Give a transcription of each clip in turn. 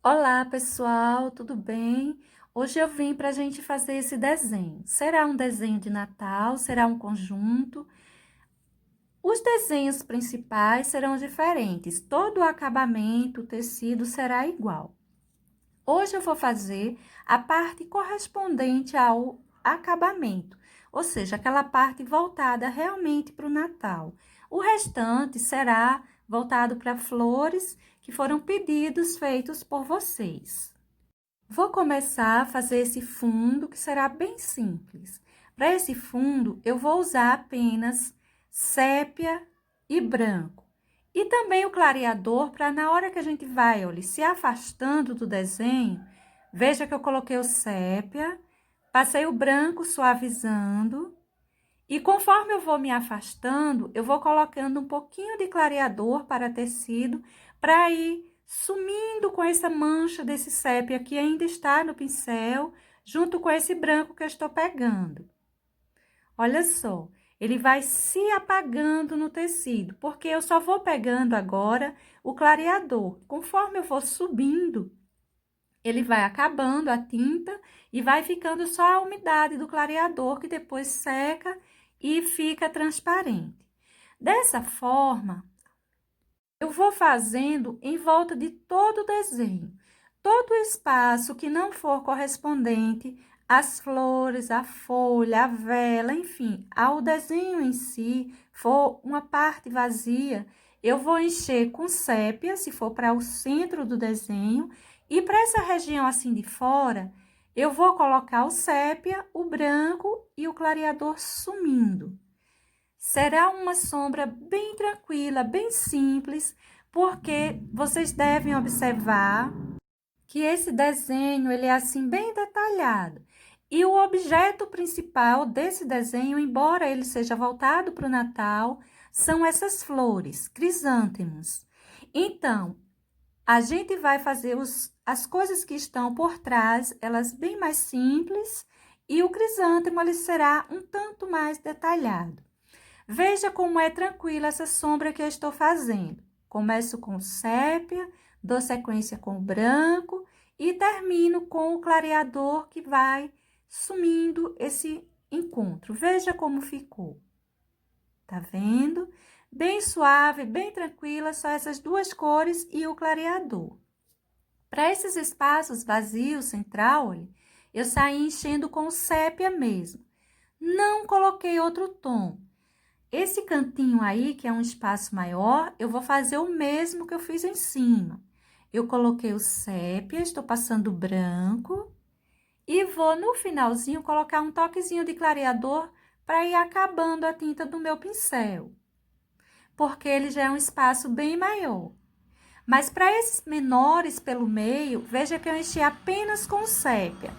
Olá, pessoal, tudo bem? Hoje eu vim para a gente fazer esse desenho. Será um desenho de Natal? Será um conjunto? Os desenhos principais serão diferentes, todo o acabamento, o tecido será igual. Hoje eu vou fazer a parte correspondente ao acabamento, ou seja, aquela parte voltada realmente para o Natal. O restante será voltado para flores que foram pedidos feitos por vocês. Vou começar a fazer esse fundo, que será bem simples. Para esse fundo, eu vou usar apenas sépia e branco. E também o clareador, para na hora que a gente vai, olha, se afastando do desenho, veja que eu coloquei o sépia, passei o branco suavizando, e conforme eu vou me afastando, eu vou colocando um pouquinho de clareador para tecido, para ir sumindo com essa mancha desse sépia que ainda está no pincel, junto com esse branco que eu estou pegando. Olha só, ele vai se apagando no tecido, porque eu só vou pegando agora o clareador. Conforme eu vou subindo, ele vai acabando a tinta e vai ficando só a umidade do clareador, que depois seca e fica transparente. Dessa forma, eu vou fazendo em volta de todo o desenho. Todo o espaço que não for correspondente às flores, à folha, à vela, enfim, ao desenho em si, for uma parte vazia, eu vou encher com sépia, se for para o centro do desenho, e para essa região assim de fora, eu vou colocar o sépia, o branco e o clareador sumindo. Será uma sombra bem tranquila, bem simples, porque vocês devem observar que esse desenho, ele é assim bem detalhado. E o objeto principal desse desenho, embora ele seja voltado para o Natal, são essas flores, crisântemos. Então, a gente vai fazer as coisas que estão por trás, elas bem mais simples, e o crisântemo, ele será um tanto mais detalhado. Veja como é tranquila essa sombra que eu estou fazendo. Começo com sépia, dou sequência com o branco e termino com o clareador que vai sumindo esse encontro. Veja como ficou. Tá vendo? Bem suave, bem tranquila, só essas duas cores e o clareador. Para esses espaços vazios, central, olha, eu saí enchendo com sépia mesmo. Não coloquei outro tom. Esse cantinho aí, que é um espaço maior, eu vou fazer o mesmo que eu fiz em cima. Eu coloquei o sépia, estou passando branco e vou no finalzinho colocar um toquezinho de clareador para ir acabando a tinta do meu pincel, porque ele já é um espaço bem maior. Mas para esses menores pelo meio, veja que eu enchi apenas com sépia.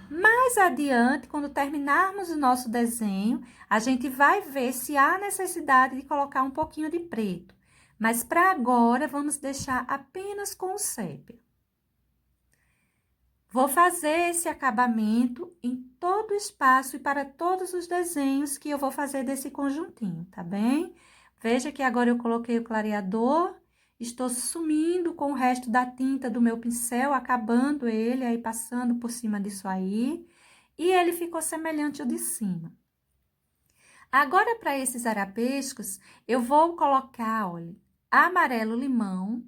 Mais adiante, quando terminarmos o nosso desenho, a gente vai ver se há necessidade de colocar um pouquinho de preto. Mas para agora, vamos deixar apenas com o sépia. Vou fazer esse acabamento em todo o espaço e para todos os desenhos que eu vou fazer desse conjuntinho, tá bem? Veja que agora eu coloquei o clareador, estou sumindo com o resto da tinta do meu pincel, acabando ele, aí passando por cima disso aí. E ele ficou semelhante ao de cima. Agora, para esses arabescos, eu vou colocar, olha, amarelo-limão,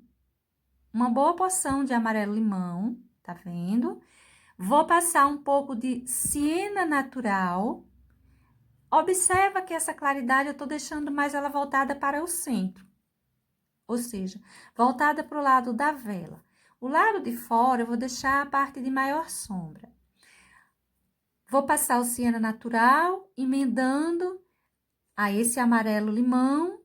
uma boa porção de amarelo-limão, tá vendo? Vou passar um pouco de siena natural. Observa que essa claridade eu tô deixando mais ela voltada para o centro, ou seja, voltada para o lado da vela. O lado de fora eu vou deixar a parte de maior sombra. Vou passar o siena natural, emendando a esse amarelo-limão,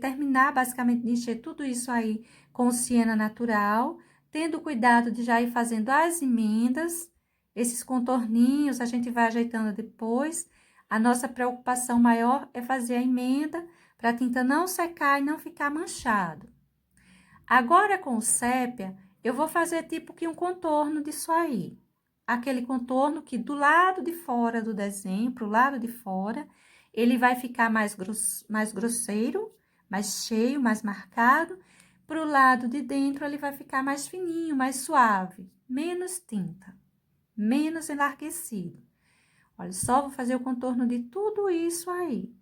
terminar basicamente de encher tudo isso aí com o siena natural, tendo cuidado de já ir fazendo as emendas, esses contorninhos a gente vai ajeitando depois. A nossa preocupação maior é fazer a emenda para a tinta não secar e não ficar manchado. Agora, com o sépia, eu vou fazer tipo que um contorno disso aí. Aquele contorno que do lado de fora do desenho, pro lado de fora, ele vai ficar mais grosseiro, mais cheio, mais marcado, Pro lado de dentro, ele vai ficar mais fininho, mais suave, menos tinta, menos enlarguecido. Olha só, vou fazer o contorno de tudo isso aí.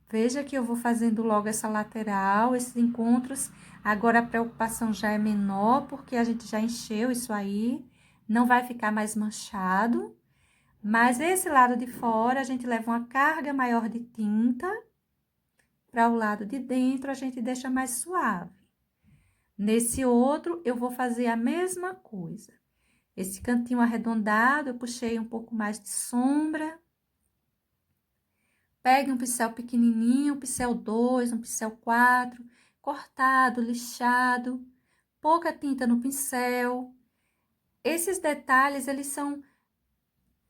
Veja que eu vou fazendo logo essa lateral, esses encontros. Agora a preocupação já é menor, porque a gente já encheu isso aí. Não vai ficar mais manchado. Mas esse lado de fora, a gente leva uma carga maior de tinta. Para o lado de dentro, a gente deixa mais suave. Nesse outro, eu vou fazer a mesma coisa. Esse cantinho arredondado, eu puxei um pouco mais de sombra. Pegue um pincel pequenininho, um pincel 2, um pincel 4, cortado, lixado, pouca tinta no pincel. Esses detalhes, eles são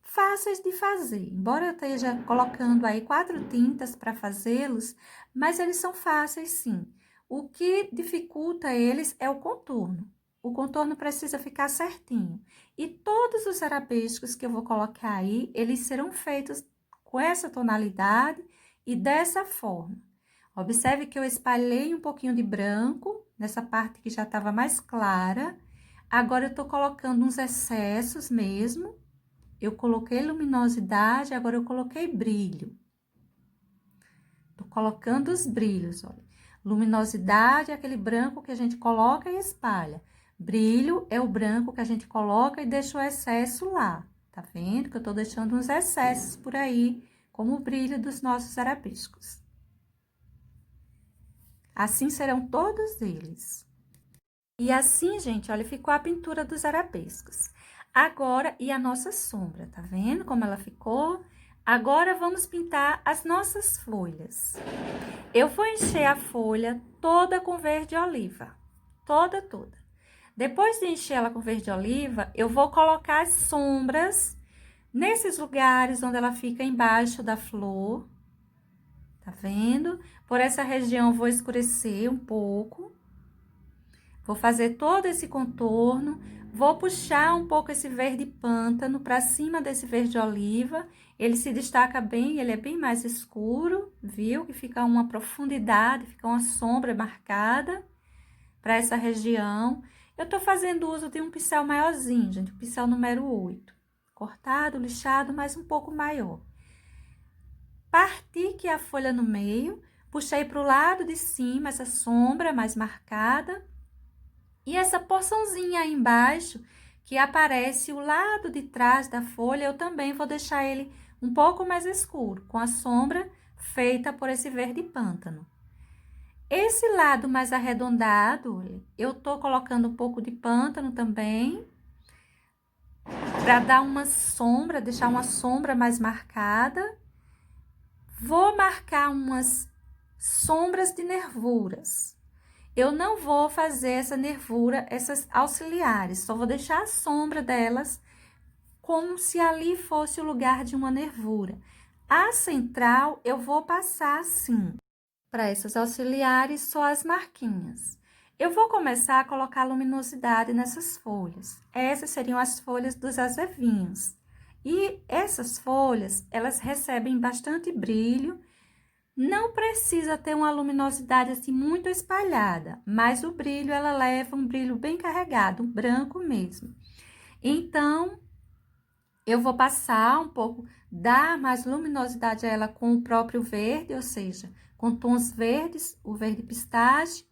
fáceis de fazer. Embora eu esteja colocando aí 4 tintas para fazê-los, mas eles são fáceis sim. O que dificulta eles é o contorno. O contorno precisa ficar certinho. E todos os arabescos que eu vou colocar aí, eles serão feitos com essa tonalidade e dessa forma. Observe que eu espalhei um pouquinho de branco nessa parte que já estava mais clara. Agora, eu tô colocando uns excessos mesmo. Eu coloquei luminosidade, agora eu coloquei brilho. Tô colocando os brilhos, olha. Luminosidade é aquele branco que a gente coloca e espalha. Brilho é o branco que a gente coloca e deixa o excesso lá. Tá vendo que eu tô deixando uns excessos por aí, como o brilho dos nossos arabescos. Assim serão todos eles. E assim, gente, olha, ficou a pintura dos arabescos. Agora, e a nossa sombra, tá vendo como ela ficou? Agora, vamos pintar as nossas folhas. Eu vou encher a folha toda com verde oliva. Toda, toda. Depois de encher ela com verde oliva, eu vou colocar as sombras nesses lugares onde ela fica embaixo da flor. Tá vendo? Por essa região, eu vou escurecer um pouco. Vou fazer todo esse contorno, vou puxar um pouco esse verde pântano para cima desse verde oliva. Ele se destaca bem, ele é bem mais escuro, viu? Que fica uma profundidade, fica uma sombra marcada para essa região. Eu tô fazendo uso de um pincel maiorzinho, gente, o pincel número 8. Cortado, lixado, mas um pouco maior. Parti aqui a folha no meio, puxei para o lado de cima essa sombra mais marcada. E essa porçãozinha aí embaixo, que aparece o lado de trás da folha, eu também vou deixar ele um pouco mais escuro, com a sombra feita por esse verde pântano. Esse lado mais arredondado, eu tô colocando um pouco de pântano também, para dar uma sombra, deixar uma sombra mais marcada. Vou marcar umas sombras de nervuras. Eu não vou fazer essa nervura, essas auxiliares, só vou deixar a sombra delas como se ali fosse o lugar de uma nervura. A central, eu vou passar assim. Para essas auxiliares, só as marquinhas. Eu vou começar a colocar luminosidade nessas folhas. Essas seriam as folhas dos azevinhos. E essas folhas, elas recebem bastante brilho. Não precisa ter uma luminosidade assim muito espalhada, mas o brilho ela leva um brilho bem carregado, um branco mesmo. Então, eu vou passar um pouco, dar mais luminosidade a ela com o próprio verde, ou seja, com tons verdes, o verde pistache,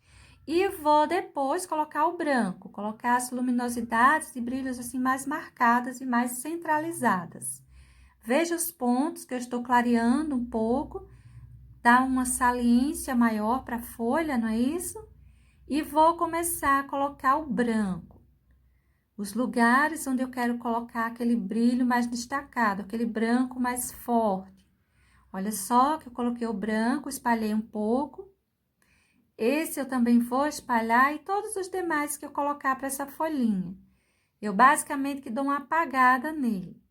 e vou depois colocar o branco, colocar as luminosidades e brilhos assim mais marcadas e mais centralizadas. Veja os pontos que eu estou clareando um pouco, dá uma saliência maior para a folha, não é isso? E vou começar a colocar o branco. Os lugares onde eu quero colocar aquele brilho mais destacado, aquele branco mais forte. Olha só que eu coloquei o branco, espalhei um pouco. Esse eu também vou espalhar e todos os demais que eu colocar para essa folhinha. Eu basicamente que dou uma apagada nele.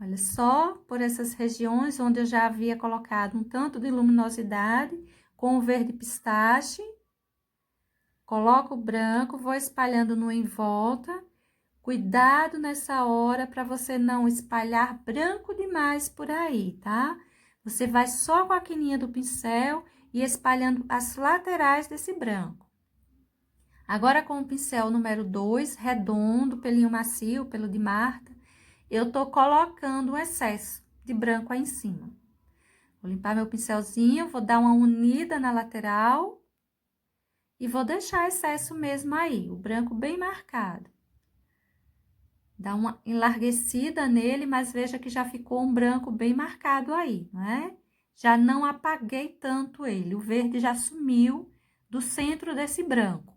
Olha só, por essas regiões onde eu já havia colocado um tanto de luminosidade com o verde pistache. Coloco o branco, vou espalhando no em volta. Cuidado nessa hora para você não espalhar branco demais por aí, tá? Você vai só com a quininha do pincel e espalhando as laterais desse branco. Agora, com o pincel número 2, redondo, pelinho macio, pelo de Marta, eu tô colocando um excesso de branco aí em cima. Vou limpar meu pincelzinho, vou dar uma unida na lateral e vou deixar excesso mesmo aí, o branco bem marcado. Dá uma enlarguecida nele, mas veja que já ficou um branco bem marcado aí, não é? Já não apaguei tanto ele, o verde já sumiu do centro desse branco.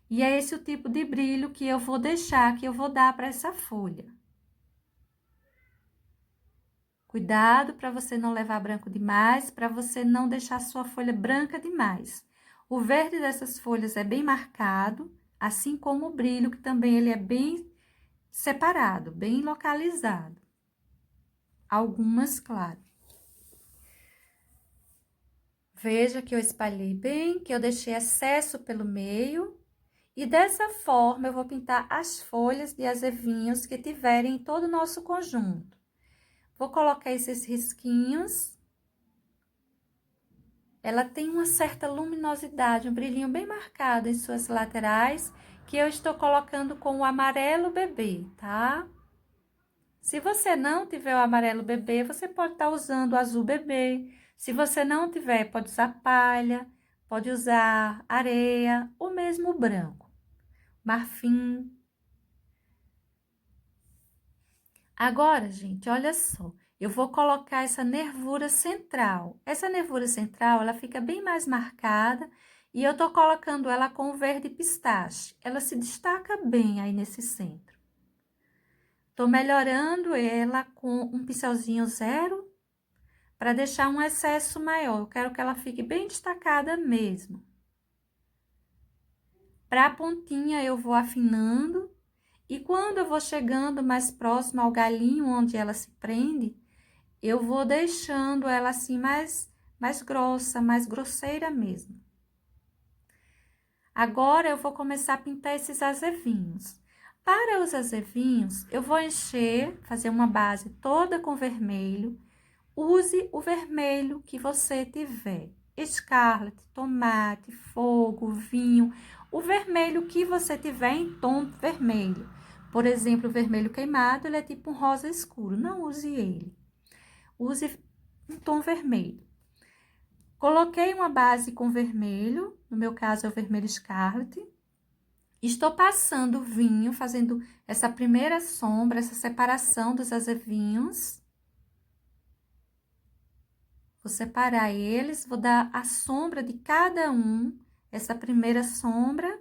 E é esse o tipo de brilho que eu vou deixar, que eu vou dar para essa folha. Cuidado para você não levar branco demais, para você não deixar sua folha branca demais. O verde dessas folhas é bem marcado, assim como o brilho, que também ele é bem separado, bem localizado. Algumas, claro. Veja que eu espalhei bem, que eu deixei excesso pelo meio. E dessa forma, eu vou pintar as folhas de azevinhos que tiverem em todo o nosso conjunto. Vou colocar esses risquinhos. Ela tem uma certa luminosidade, um brilhinho bem marcado em suas laterais, que eu estou colocando com o amarelo bebê, tá? Se você não tiver o amarelo bebê, você pode estar usando o azul bebê. Se você não tiver, pode usar palha, pode usar areia, ou mesmo o branco, marfim. Agora, gente, olha só, eu vou colocar essa nervura central. Essa nervura central, ela fica bem mais marcada e eu tô colocando ela com o verde pistache. Ela se destaca bem aí nesse centro. Tô melhorando ela com um pincelzinho zero para deixar um excesso maior. Eu quero que ela fique bem destacada mesmo. Para a pontinha, eu vou afinando. E quando eu vou chegando mais próximo ao galinho onde ela se prende, eu vou deixando ela assim mais grossa, mais grosseira mesmo. Agora, eu vou começar a pintar esses azevinhos. Para os azevinhos, eu vou encher, fazer uma base toda com vermelho. Use o vermelho que você tiver. Escarlate, tomate, fogo, vinho. O vermelho que você tiver em tom vermelho. Por exemplo, o vermelho queimado, ele é tipo um rosa escuro. Não use ele. Use um tom vermelho. Coloquei uma base com vermelho. No meu caso, é o vermelho escarlate. Estou passando vinho, fazendo essa primeira sombra, essa separação dos azevinhos. Vou separar eles, vou dar a sombra de cada um, essa primeira sombra,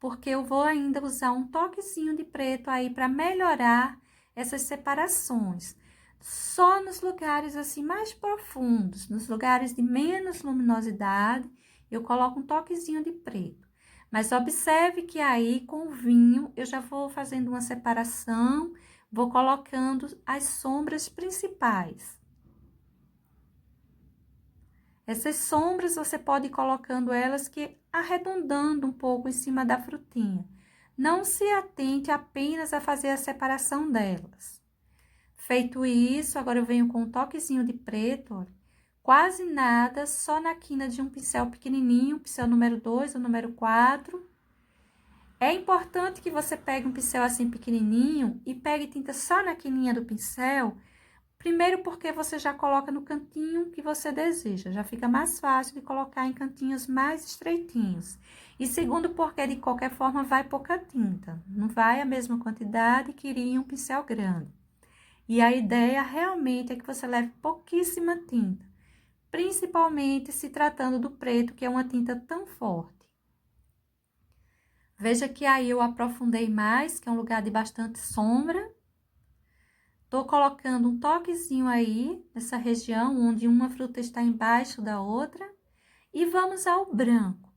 porque eu vou ainda usar um toquezinho de preto aí para melhorar essas separações. Só nos lugares assim mais profundos, nos lugares de menos luminosidade, eu coloco um toquezinho de preto. Mas observe que aí com o vinho eu já vou fazendo uma separação, vou colocando as sombras principais. Essas sombras, você pode ir colocando elas que arredondando um pouco em cima da frutinha. Não se atente apenas a fazer a separação delas. Feito isso, agora eu venho com um toquezinho de preto, olha, quase nada, só na quina de um pincel pequenininho, pincel número 2 ou número 4. É importante que você pegue um pincel assim pequenininho e pegue tinta só na quininha do pincel. Primeiro porque você já coloca no cantinho que você deseja, já fica mais fácil de colocar em cantinhos mais estreitinhos. E segundo porque de qualquer forma vai pouca tinta, não vai a mesma quantidade que iria em um pincel grande. E a ideia realmente é que você leve pouquíssima tinta, principalmente se tratando do preto, que é uma tinta tão forte. Veja que aí eu aprofundei mais, que é um lugar de bastante sombra. Tô colocando um toquezinho aí, nessa região, onde uma fruta está embaixo da outra. E vamos ao branco.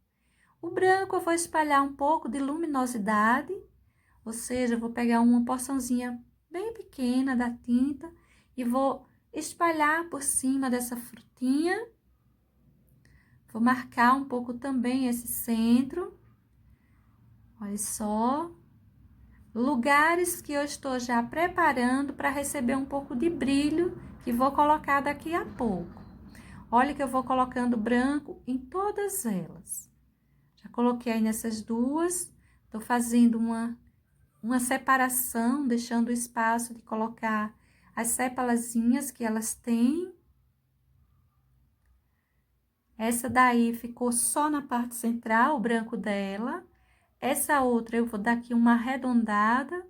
O branco eu vou espalhar um pouco de luminosidade, ou seja, eu vou pegar uma porçãozinha bem pequena da tinta e vou espalhar por cima dessa frutinha. Vou marcar um pouco também esse centro. Olha só. Lugares que eu estou já preparando para receber um pouco de brilho, que vou colocar daqui a pouco. Olha que eu vou colocando branco em todas elas. Já coloquei aí nessas duas, tô fazendo uma separação, deixando o espaço de colocar as sépalazinhas que elas têm. Essa daí ficou só na parte central, o branco dela. Essa outra eu vou dar aqui uma arredondada.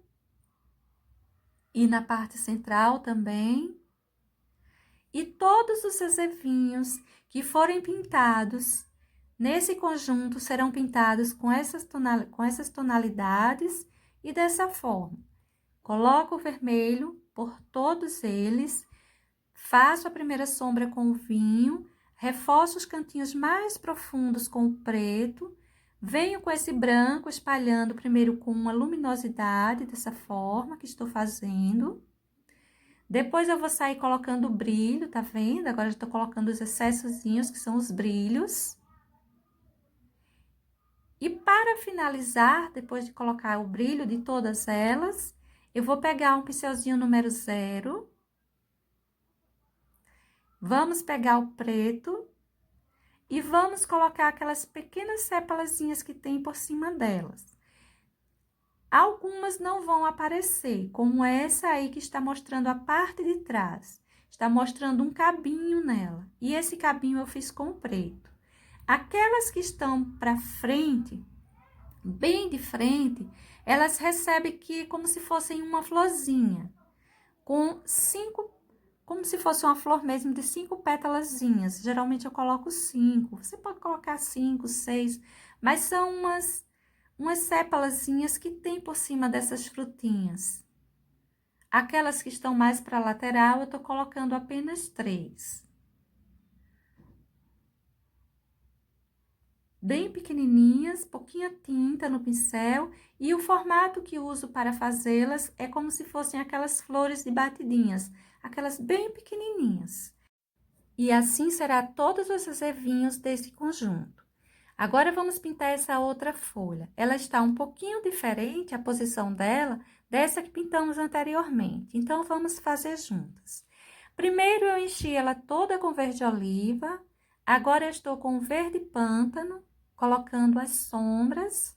E na parte central também. E todos os azevinhos que forem pintados nesse conjunto serão pintados com essas tonalidades e dessa forma. Coloco o vermelho por todos eles, faço a primeira sombra com o vinho, reforço os cantinhos mais profundos com o preto, venho com esse branco espalhando primeiro com uma luminosidade, dessa forma que estou fazendo. Depois eu vou sair colocando o brilho, tá vendo? Agora eu estou colocando os excessozinhos, que são os brilhos. E para finalizar, depois de colocar o brilho de todas elas, eu vou pegar um pincelzinho número 0. Vamos pegar o preto e vamos colocar aquelas pequenas sépalazinhas que tem por cima delas. Algumas não vão aparecer, como essa aí que está mostrando a parte de trás. Está mostrando um cabinho nela. E esse cabinho eu fiz com preto. Aquelas que estão para frente, bem de frente, elas recebem que como se fossem uma florzinha. Com 5, como se fosse uma flor mesmo de 5 pétalazinhas. Geralmente eu coloco 5. Você pode colocar 5, 6, mas são umas sépalazinhas que tem por cima dessas frutinhas. Aquelas que estão mais para a lateral, eu tô colocando apenas 3. Bem pequenininhas, pouquinha tinta no pincel, e o formato que uso para fazê-las é como se fossem aquelas flores de batidinhas, aquelas bem pequenininhas. E assim será todos os azevinhos desse conjunto. Agora, vamos pintar essa outra folha. Ela está um pouquinho diferente, a posição dela, dessa que pintamos anteriormente. Então, vamos fazer juntas. Primeiro, eu enchi ela toda com verde oliva. Agora, eu estou com verde pântano, colocando as sombras.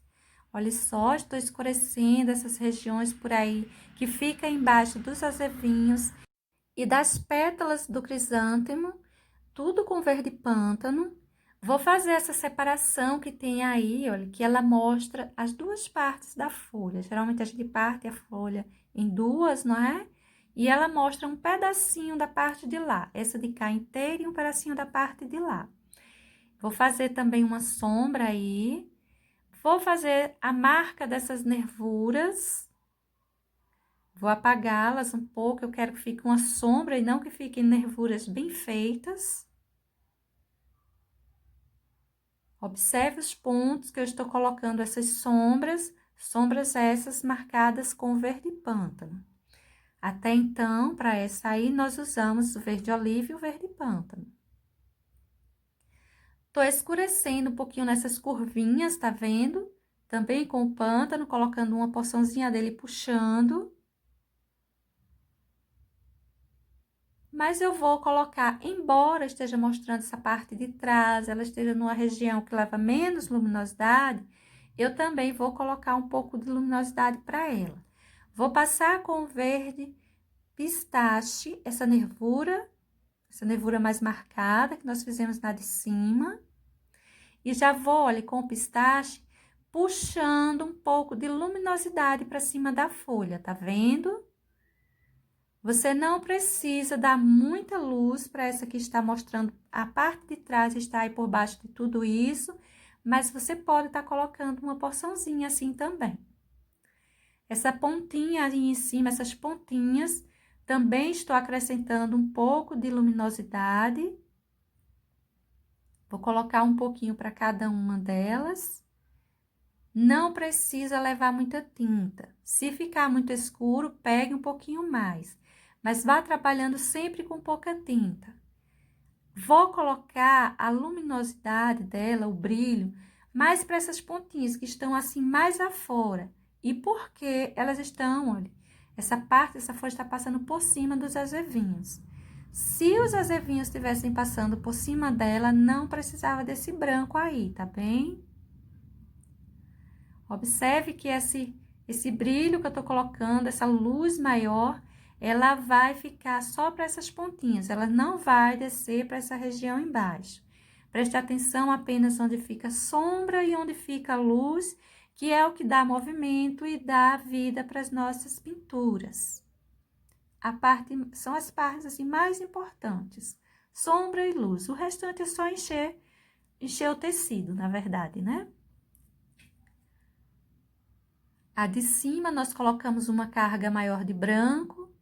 Olha só, estou escurecendo essas regiões por aí, que fica embaixo dos azevinhos e das pétalas do crisântemo, tudo com verde pântano. Vou fazer essa separação que tem aí, olha, que ela mostra as duas partes da folha. Geralmente a gente parte a folha em duas, não é? E ela mostra um pedacinho da parte de lá, essa de cá inteira e um pedacinho da parte de lá. Vou fazer também uma sombra aí. Vou fazer a marca dessas nervuras. Vou apagá-las um pouco, eu quero que fique uma sombra e não que fiquem nervuras bem feitas. Observe os pontos que eu estou colocando essas sombras, sombras essas marcadas com verde pântano. Até então, para essa aí, nós usamos o verde oliva e o verde pântano. Tô escurecendo um pouquinho nessas curvinhas, tá vendo? Também com o pântano, colocando uma porçãozinha dele puxando. Mas eu vou colocar, embora esteja mostrando essa parte de trás, ela esteja numa região que leva menos luminosidade, eu também vou colocar um pouco de luminosidade para ela. Vou passar com o verde pistache, essa nervura mais marcada que nós fizemos na de cima. E já vou, olha, com o pistache, puxando um pouco de luminosidade para cima da folha, tá vendo? Você não precisa dar muita luz para essa que está mostrando a parte de trás, está aí por baixo de tudo isso, mas você pode estar colocando uma porçãozinha assim também. Essa pontinha ali em cima, essas pontinhas, também estou acrescentando um pouco de luminosidade. Vou colocar um pouquinho para cada uma delas. Não precisa levar muita tinta. Se ficar muito escuro, pegue um pouquinho mais, mas vá trabalhando sempre com pouca tinta. Vou colocar a luminosidade dela, o brilho, mais para essas pontinhas que estão assim mais afora. E por que elas estão, olha, essa parte, essa folha está passando por cima dos azevinhos. Se os azevinhos estivessem passando por cima dela, não precisava desse branco aí, tá bem? Observe que esse brilho que eu tô colocando, essa luz maior, ela vai ficar só para essas pontinhas, ela não vai descer para essa região embaixo. Preste atenção apenas onde fica sombra e onde fica luz, que é o que dá movimento e dá vida para as nossas pinturas. São as partes assim, mais importantes, sombra e luz. O restante é só encher o tecido, na verdade, né? A de cima, nós colocamos uma carga maior de branco.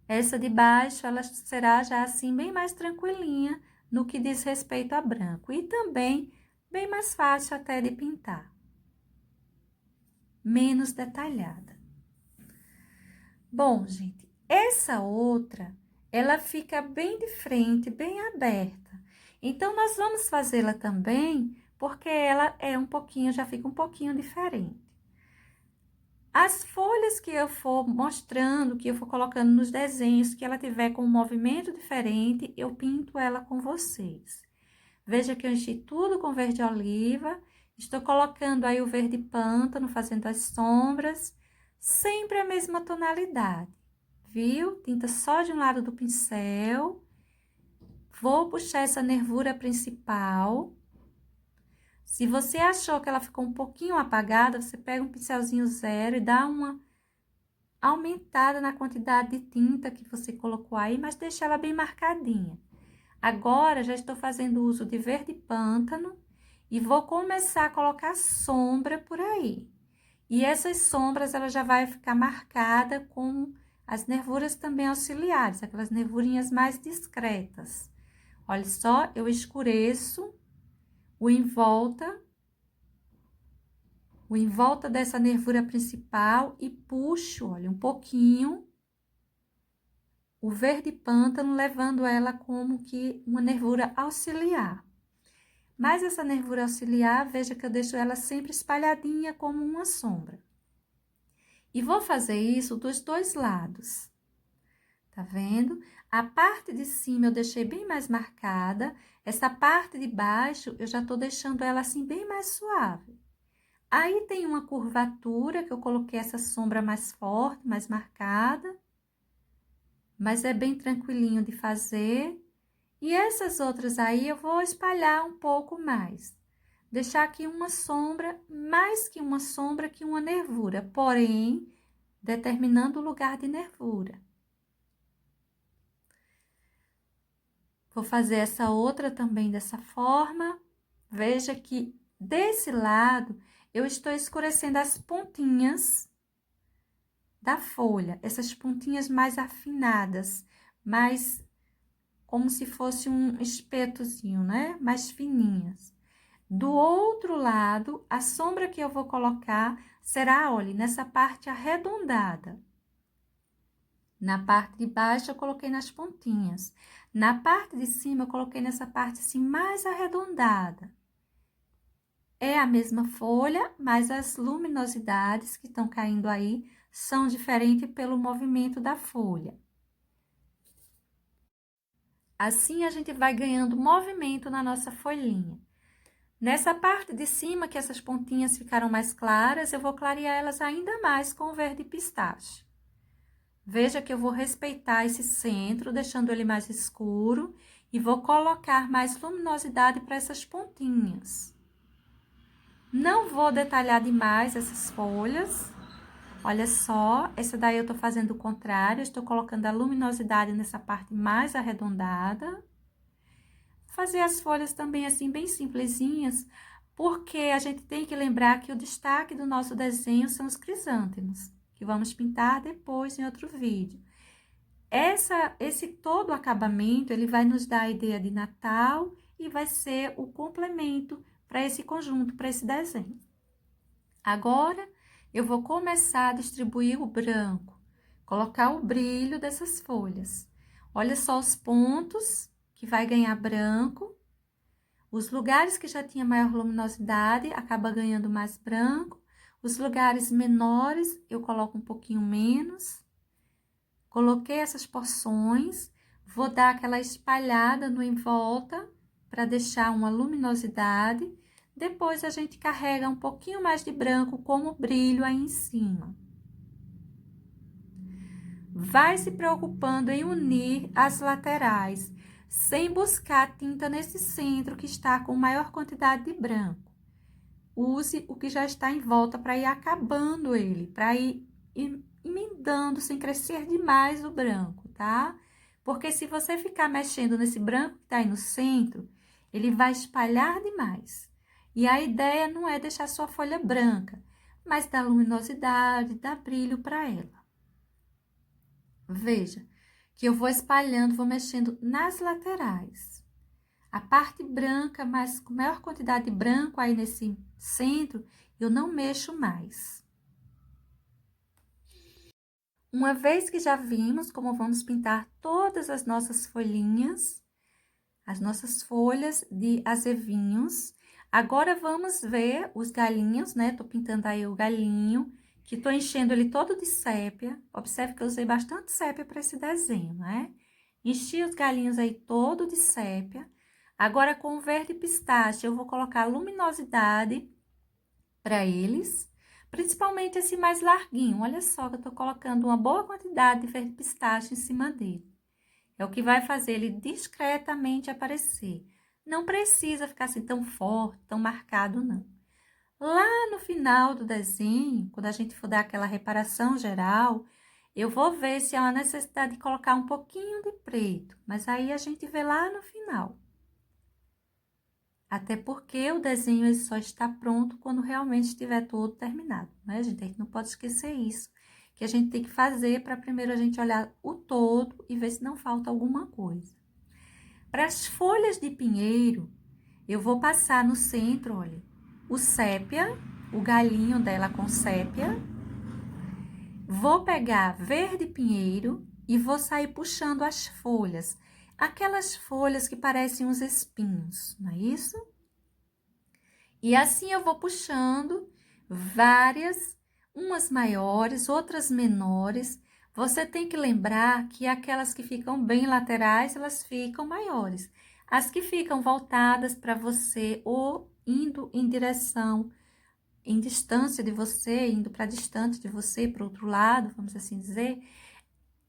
Essa de baixo, ela será já assim, bem mais tranquilinha no que diz respeito a branco. E também bem mais fácil até de pintar. Menos detalhada. Bom, gente, essa outra, ela fica bem de frente, bem aberta. Então, nós vamos fazê-la também, porque ela é já fica um pouquinho diferente. As folhas que eu for mostrando, que eu for colocando nos desenhos, que ela tiver com um movimento diferente, eu pinto ela com vocês. Veja que eu enchi tudo com verde oliva, estou colocando aí o verde pântano, fazendo as sombras, sempre a mesma tonalidade, viu? Tinta só de um lado do pincel. Vou puxar essa nervura principal. Se você achou que ela ficou um pouquinho apagada, você pega um pincelzinho zero e dá uma aumentada na quantidade de tinta que você colocou aí, mas deixa ela bem marcadinha. Agora, já estou fazendo uso de verde pântano e vou começar a colocar sombra por aí. E essas sombras, ela já vai ficar marcada com as nervuras também auxiliares, aquelas nervurinhas mais discretas. Olha só, eu escureço o em volta dessa nervura principal e puxo, olha, um pouquinho o verde pântano, levando ela como que uma nervura auxiliar. Mas essa nervura auxiliar, veja que eu deixo ela sempre espalhadinha como uma sombra. E vou fazer isso dos dois lados. Tá vendo? A parte de cima eu deixei bem mais marcada, essa parte de baixo eu já tô deixando ela assim bem mais suave. Aí tem uma curvatura que eu coloquei essa sombra mais forte, mais marcada, mas é bem tranquilinho de fazer. E essas outras aí eu vou espalhar um pouco mais. Deixar aqui uma sombra, mais que uma nervura, porém, determinando o lugar de nervura. Vou fazer essa outra também dessa forma. Veja que desse lado eu estou escurecendo as pontinhas da folha, essas pontinhas mais afinadas, mais como se fosse um espetozinho, né? Mais fininhas. Do outro lado, a sombra que eu vou colocar será, olha, nessa parte arredondada. Na parte de baixo, eu coloquei nas pontinhas. Na parte de cima, eu coloquei nessa parte assim mais arredondada. É a mesma folha, mas as luminosidades que estão caindo aí são diferentes pelo movimento da folha. Assim, a gente vai ganhando movimento na nossa folhinha. Nessa parte de cima, que essas pontinhas ficaram mais claras, eu vou clarear elas ainda mais com o verde pistache. Veja que eu vou respeitar esse centro, deixando ele mais escuro, e vou colocar mais luminosidade para essas pontinhas. Não vou detalhar demais essas folhas. Olha só, essa daí eu tô fazendo o contrário, estou colocando a luminosidade nessa parte mais arredondada. Fazer as folhas também assim, bem simplesinhas, porque a gente tem que lembrar que o destaque do nosso desenho são os crisântemos, que vamos pintar depois em outro vídeo. Esse todo acabamento, ele vai nos dar a ideia de Natal e vai ser o complemento para esse conjunto, para esse desenho. Agora, eu vou começar a distribuir o branco, colocar o brilho dessas folhas. Olha só os pontos que vai ganhar branco. Os lugares que já tinha maior luminosidade, acaba ganhando mais branco. Os lugares menores, eu coloco um pouquinho menos. Coloquei essas porções. Vou dar aquela espalhada no em volta para deixar uma luminosidade. Depois a gente carrega um pouquinho mais de branco como brilho aí em cima. Vai se preocupando em unir as laterais, sem buscar tinta nesse centro que está com maior quantidade de branco. Use o que já está em volta para ir acabando ele, para ir emendando sem crescer demais o branco, tá? Porque se você ficar mexendo nesse branco que tá aí no centro, ele vai espalhar demais. E a ideia não é deixar sua folha branca, mas dar luminosidade, dar brilho para ela. Veja que eu vou espalhando, vou mexendo nas laterais. A parte branca, mas com maior quantidade de branco aí nesse centro, eu não mexo mais. Uma vez que já vimos como vamos pintar todas as nossas folhinhas, as nossas folhas de azevinhos, agora vamos ver os galinhos, né? Tô pintando aí o galinho, que tô enchendo ele todo de sépia. Observe que eu usei bastante sépia para esse desenho, né? Enchi os galinhos aí todo de sépia. Agora, com o verde pistache, eu vou colocar luminosidade para eles, principalmente esse mais larguinho. Olha só que eu tô colocando uma boa quantidade de verde pistache em cima dele. É o que vai fazer ele discretamente aparecer. Não precisa ficar assim tão forte, tão marcado, não. Lá no final do desenho, quando a gente for dar aquela reparação geral, eu vou ver se há uma necessidade de colocar um pouquinho de preto, mas aí a gente vê lá no final. Até porque o desenho ele só está pronto quando realmente estiver todo terminado, né, gente? A gente não pode esquecer isso, que a gente tem que fazer para primeiro a gente olhar o todo e ver se não falta alguma coisa. Para as folhas de pinheiro, eu vou passar no centro, olha, o sépia, o galinho dela com sépia. Vou pegar verde pinheiro e vou sair puxando as folhas. Aquelas folhas que parecem uns espinhos, não é isso? E assim eu vou puxando várias, umas maiores, outras menores. Você tem que lembrar que aquelas que ficam bem laterais, elas ficam maiores. As que ficam voltadas para você ou indo em direção, em distância de você, indo para distante de você, para o outro lado, vamos assim dizer,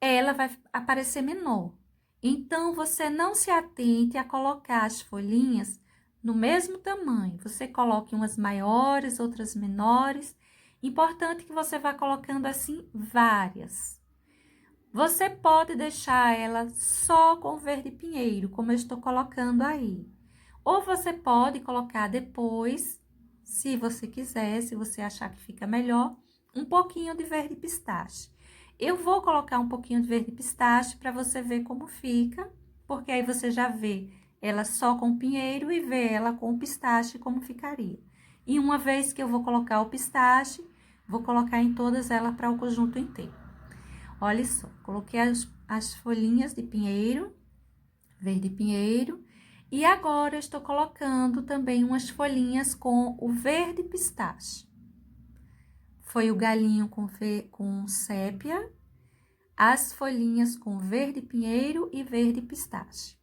ela vai aparecer menor. Então, você não se atente a colocar as folhinhas no mesmo tamanho. Você coloque umas maiores, outras menores. Importante que você vá colocando assim várias. Você pode deixar ela só com verde pinheiro, como eu estou colocando aí. Ou você pode colocar depois, se você quiser, se você achar que fica melhor, um pouquinho de verde pistache. Eu vou colocar um pouquinho de verde pistache para você ver como fica, porque aí você já vê ela só com pinheiro e vê ela com o pistache como ficaria. E uma vez que eu vou colocar o pistache, vou colocar em todas elas para o conjunto inteiro. Olha só, coloquei as folhinhas de pinheiro, verde pinheiro, e agora eu estou colocando também umas folhinhas com o verde pistache. Foi o galinho com sépia, as folhinhas com verde pinheiro e verde pistache.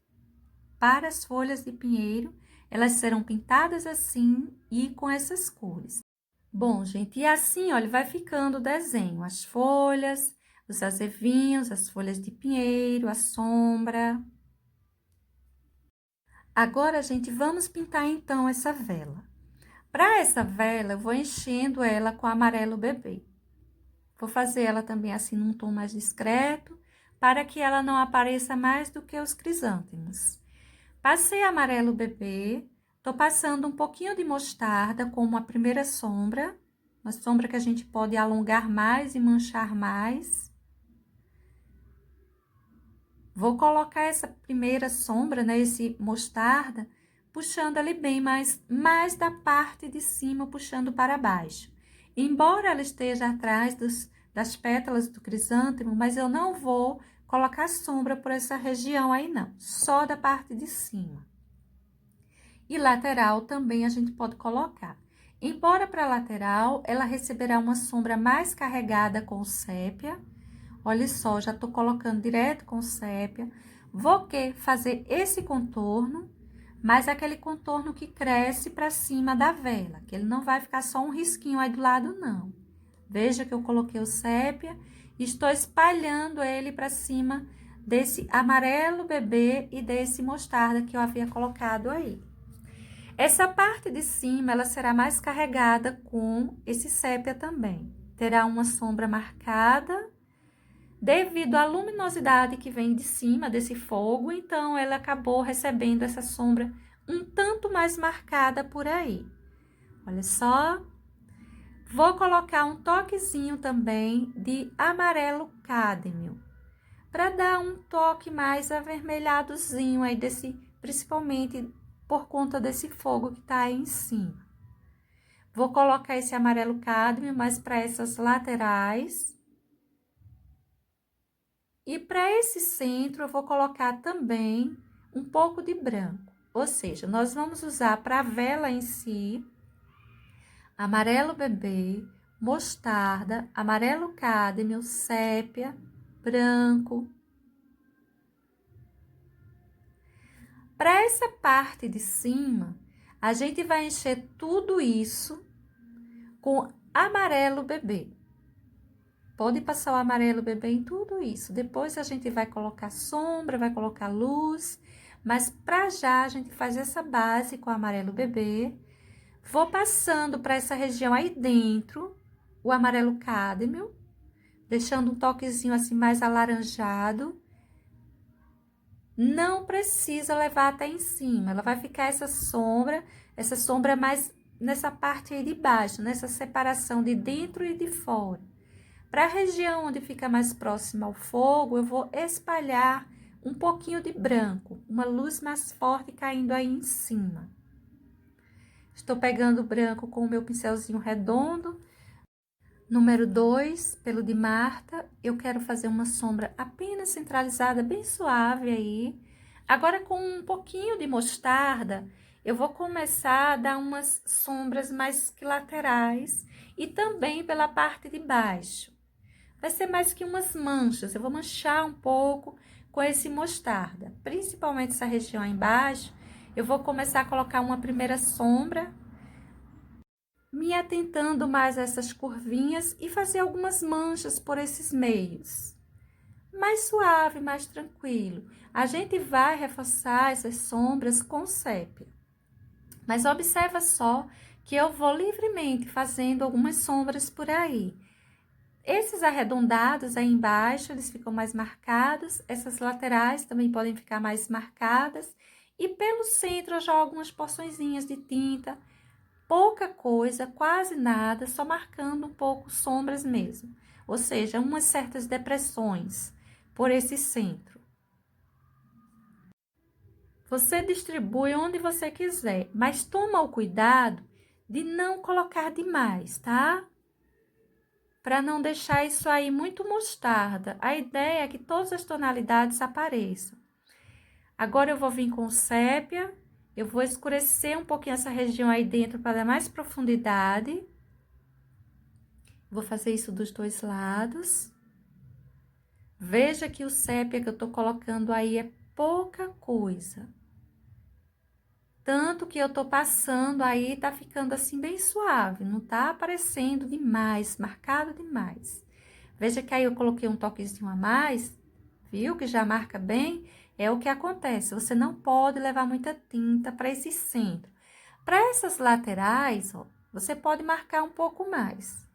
Para as folhas de pinheiro, elas serão pintadas assim e com essas cores. Bom, gente, e assim, olha, vai ficando o desenho, as folhas, os azevinhos, as folhas de pinheiro, a sombra. Agora, gente, vamos pintar então essa vela. Para essa vela, eu vou enchendo ela com amarelo bebê. Vou fazer ela também assim num tom mais discreto, para que ela não apareça mais do que os crisântemos. Passei amarelo bebê, tô passando um pouquinho de mostarda como a primeira sombra, uma sombra que a gente pode alongar mais e manchar mais. Vou colocar essa primeira sombra, né, esse mostarda, puxando ali bem, mas mais da parte de cima, puxando para baixo. Embora ela esteja atrás das pétalas do crisântemo, mas eu não vou colocar sombra por essa região aí, não. Só da parte de cima. E lateral também a gente pode colocar. Embora para lateral, ela receberá uma sombra mais carregada com sépia. Olha só, já tô colocando direto com sépia. Vou fazer esse contorno, mas aquele contorno que cresce para cima da vela, que ele não vai ficar só um risquinho aí do lado, não. Veja que eu coloquei o sépia e estou espalhando ele para cima desse amarelo bebê e desse mostarda que eu havia colocado aí. Essa parte de cima, ela será mais carregada com esse sépia também. Terá uma sombra marcada, devido à luminosidade que vem de cima desse fogo, então ela acabou recebendo essa sombra um tanto mais marcada por aí. Olha só. Vou colocar um toquezinho também de amarelo cádmio, para dar um toque mais avermelhadozinho aí principalmente por conta desse fogo que tá aí em cima. Vou colocar esse amarelo cádmio mais para essas laterais. E para esse centro, eu vou colocar também um pouco de branco. Ou seja, nós vamos usar para a vela em si, amarelo bebê, mostarda, amarelo cádmio, sépia, branco. Para essa parte de cima, a gente vai encher tudo isso com amarelo bebê. Pode passar o amarelo bebê em tudo isso. Depois a gente vai colocar sombra, vai colocar luz, mas para já a gente faz essa base com o amarelo bebê. Vou passando para essa região aí dentro o amarelo cádmio, deixando um toquezinho assim mais alaranjado. Não precisa levar até em cima, ela vai ficar essa sombra mais nessa parte aí de baixo, nessa separação de dentro e de fora. Para a região onde fica mais próxima ao fogo, eu vou espalhar um pouquinho de branco, uma luz mais forte caindo aí em cima. Estou pegando o branco com o meu pincelzinho redondo, número 2, pelo de Marta. Eu quero fazer uma sombra apenas centralizada, bem suave aí. Agora, com um pouquinho de mostarda, eu vou começar a dar umas sombras mais que laterais e também pela parte de baixo. Vai ser mais que umas manchas, eu vou manchar um pouco com esse mostarda. Principalmente essa região aí embaixo, eu vou começar a colocar uma primeira sombra, me atentando mais a essas curvinhas e fazer algumas manchas por esses meios. Mais suave, mais tranquilo. A gente vai reforçar essas sombras com sépia. Mas observa só que eu vou livremente fazendo algumas sombras por aí. Esses arredondados aí embaixo, eles ficam mais marcados. Essas laterais também podem ficar mais marcadas. E pelo centro eu jogo algumas porçõezinhas de tinta. Pouca coisa, quase nada, só marcando um pouco sombras mesmo. Ou seja, umas certas depressões por esse centro. Você distribui onde você quiser, mas toma o cuidado de não colocar demais, tá? Para não deixar isso aí muito mostarda. A ideia é que todas as tonalidades apareçam. Agora eu vou vir com sépia, eu vou escurecer um pouquinho essa região aí dentro para dar mais profundidade. Vou fazer isso dos dois lados. Veja que o sépia que eu tô colocando aí é pouca coisa. Tanto que eu tô passando aí, tá ficando assim bem suave, não tá aparecendo demais, marcado demais. Veja que aí eu coloquei um toquezinho a mais, viu? Que já marca bem. É o que acontece, você não pode levar muita tinta para esse centro. Para essas laterais, ó, você pode marcar um pouco mais.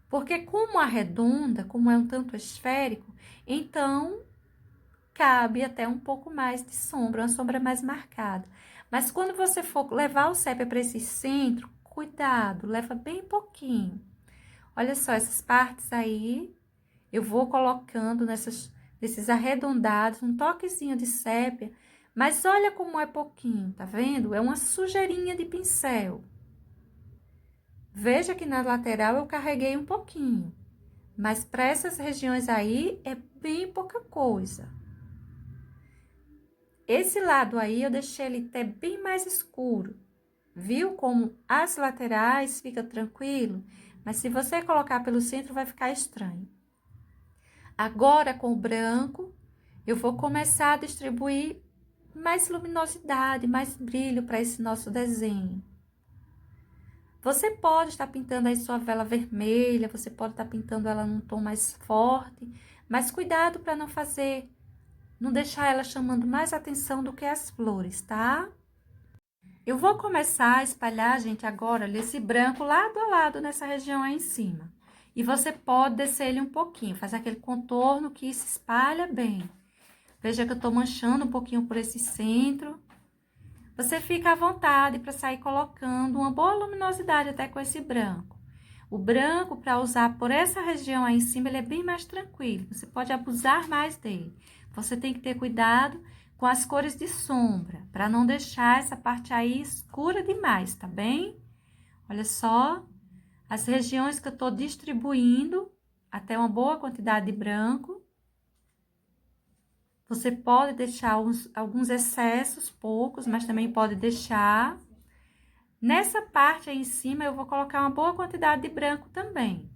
Porque como arredonda, como é um tanto esférico, então cabe até um pouco mais de sombra, uma sombra mais marcada. Mas quando você for levar o sépia para esse centro, cuidado, leva bem pouquinho. Olha só, essas partes aí, eu vou colocando nesses arredondados, um toquezinho de sépia, mas olha como é pouquinho, tá vendo? É uma sujeirinha de pincel. Veja que na lateral eu carreguei um pouquinho, mas para essas regiões aí é bem pouca coisa. Esse lado aí eu deixei ele até bem mais escuro. Viu como as laterais fica tranquilo? Mas se você colocar pelo centro vai ficar estranho. Agora com o branco, eu vou começar a distribuir mais luminosidade, mais brilho para esse nosso desenho. Você pode estar pintando aí sua vela vermelha, você pode estar pintando ela num tom mais forte, mas cuidado para não deixar ela chamando mais atenção do que as flores, tá? Eu vou começar a espalhar, gente, agora esse branco lado a lado nessa região aí em cima. E você pode descer ele um pouquinho, fazer aquele contorno que se espalha bem. Veja que eu tô manchando um pouquinho por esse centro. Você fica à vontade para sair colocando uma boa luminosidade até com esse branco. O branco, para usar por essa região aí em cima, ele é bem mais tranquilo. Você pode abusar mais dele. Você tem que ter cuidado com as cores de sombra, para não deixar essa parte aí escura demais, tá bem? Olha só, as regiões que eu tô distribuindo até uma boa quantidade de branco. Você pode deixar alguns excessos, poucos, mas também pode deixar. Nessa parte aí em cima, eu vou colocar uma boa quantidade de branco também.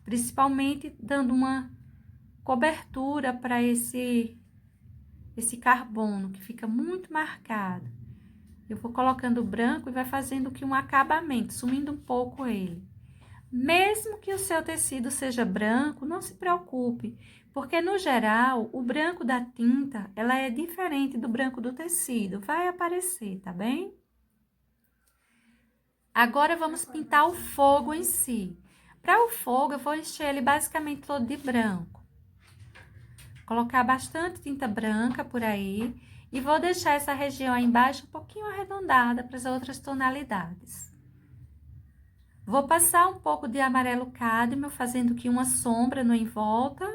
Principalmente dando uma cobertura para esse carbono, que fica muito marcado. Eu vou colocando o branco e vai fazendo que um acabamento, sumindo um pouco ele. Mesmo que o seu tecido seja branco, não se preocupe, porque no geral, o branco da tinta, ela é diferente do branco do tecido, vai aparecer, tá bem? Agora, vamos pintar o fogo em si. Para o fogo, eu vou encher ele basicamente todo de branco. Colocar bastante tinta branca por aí e vou deixar essa região aí embaixo um pouquinho arredondada para as outras tonalidades. Vou passar um pouco de amarelo cádmio, fazendo aqui uma sombra no em volta.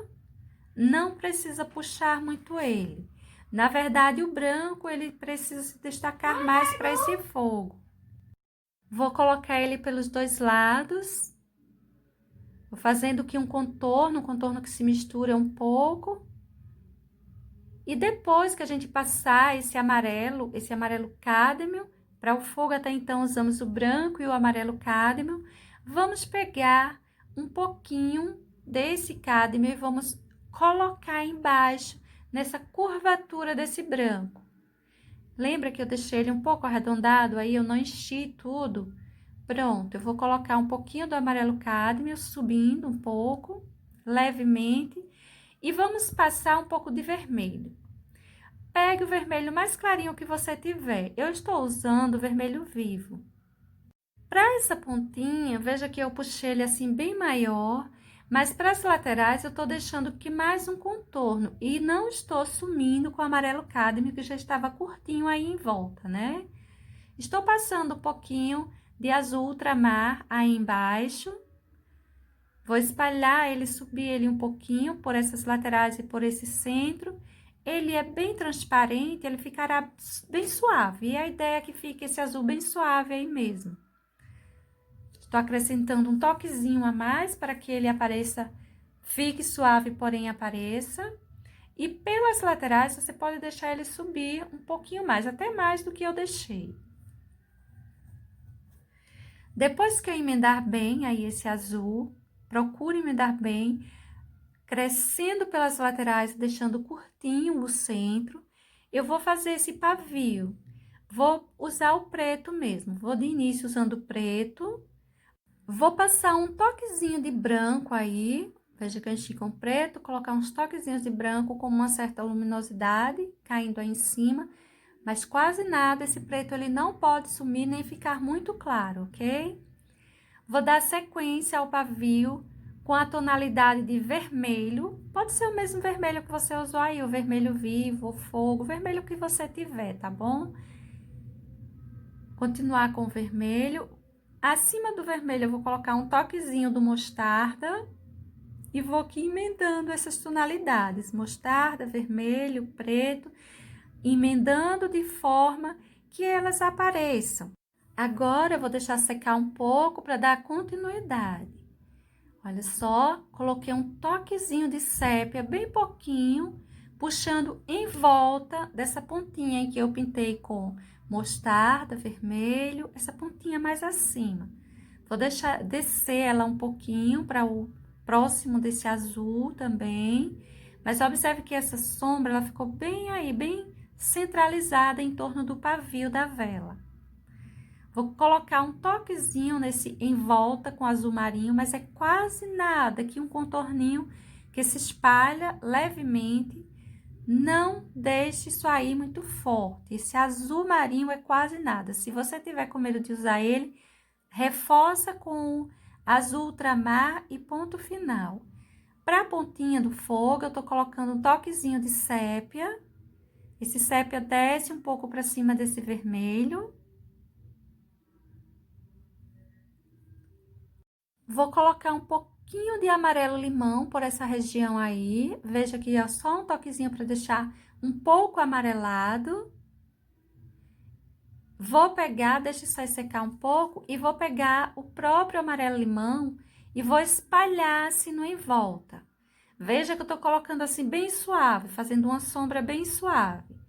Não precisa puxar muito ele. Na verdade, o branco, ele precisa se destacar mais para esse fogo. Vou colocar ele pelos dois lados. Vou fazendo aqui um contorno que se mistura um pouco. E depois que a gente passar esse amarelo cádmio, para o fogo até então usamos o branco e o amarelo cádmio, vamos pegar um pouquinho desse cádmio e vamos colocar embaixo, nessa curvatura desse branco. Lembra que eu deixei ele um pouco arredondado, aí eu não enchi tudo? Pronto, eu vou colocar um pouquinho do amarelo cádmio, subindo um pouco, levemente, e vamos passar um pouco de vermelho. Pegue o vermelho mais clarinho que você tiver. Eu estou usando o vermelho vivo. Para essa pontinha, veja que eu puxei ele assim bem maior, mas para as laterais eu estou deixando aqui mais um contorno e não estou sumindo com o amarelo cádmio que já estava curtinho aí em volta, né? Estou passando um pouquinho de azul ultramar aí embaixo. Vou espalhar ele, subir ele um pouquinho por essas laterais e por esse centro. Ele é bem transparente, ele ficará bem suave. E a ideia é que fique esse azul bem suave aí mesmo. Estou acrescentando um toquezinho a mais para que ele apareça, fique suave, porém apareça. E pelas laterais, você pode deixar ele subir um pouquinho mais, até mais do que eu deixei. Depois que eu emendar bem aí esse azul, procure emendar bem, crescendo pelas laterais, deixando curtinho o centro. Eu vou fazer esse pavio. Vou usar o preto mesmo. Vou de início usando o preto. Vou passar um toquezinho de branco aí. Veja que eu enchi com preto, colocar uns toquezinhos de branco com uma certa luminosidade, caindo aí em cima. Mas quase nada, esse preto ele não pode sumir nem ficar muito claro, ok? Vou dar sequência ao pavio com a tonalidade de vermelho. Pode ser o mesmo vermelho que você usou aí, o vermelho vivo, o fogo, o vermelho que você tiver, tá bom? Continuar com o vermelho. Acima do vermelho, eu vou colocar um toquezinho do mostarda. E vou aqui emendando essas tonalidades, mostarda, vermelho, preto, emendando de forma que elas apareçam. Agora, eu vou deixar secar um pouco para dar continuidade. Olha só, coloquei um toquezinho de sépia, bem pouquinho, puxando em volta dessa pontinha em que eu pintei com mostarda, vermelho, essa pontinha mais acima. Vou deixar descer ela um pouquinho para o próximo desse azul também, Mas observe que essa sombra, ela ficou bem aí, bem centralizada em torno do pavio da vela. Vou colocar um toquezinho nesse em volta com azul marinho, mas é quase nada, aqui um contorninho que se espalha levemente. Não deixe isso aí muito forte. Esse azul marinho é quase nada. Se você tiver com medo de usar ele, reforça com azul ultramar e ponto final. Para a pontinha do fogo, eu tô colocando um toquezinho de sépia. Esse sépia desce um pouco para cima desse vermelho. Vou colocar um pouquinho de amarelo limão por essa região aí. Veja que é só um toquezinho para deixar um pouco amarelado. Vou pegar, deixa isso aí secar um pouco, e vou pegar o próprio amarelo limão e vou espalhar assim no em volta. Veja que eu tô colocando assim bem suave, fazendo uma sombra bem suave.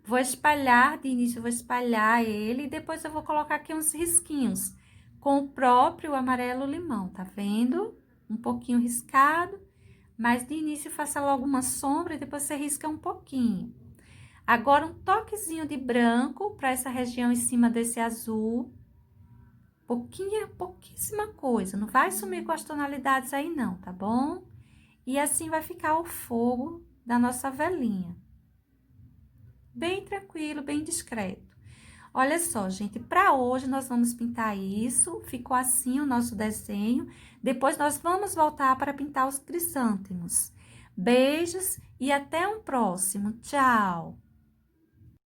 Vou espalhar, de início eu vou espalhar ele, e depois eu vou colocar aqui uns risquinhos com o próprio amarelo limão, tá vendo? Um pouquinho riscado, mas de início faça logo uma sombra e depois você risca um pouquinho. Agora, um toquezinho de branco para essa região em cima desse azul. Pouquíssima coisa, não vai sumir com as tonalidades aí não, tá bom? E assim vai ficar o fogo da nossa velinha. Bem tranquilo, bem discreto. Olha só, gente, para hoje nós vamos pintar isso. Ficou assim o nosso desenho. Depois nós vamos voltar para pintar os crisântemos. Beijos e até um próximo. Tchau!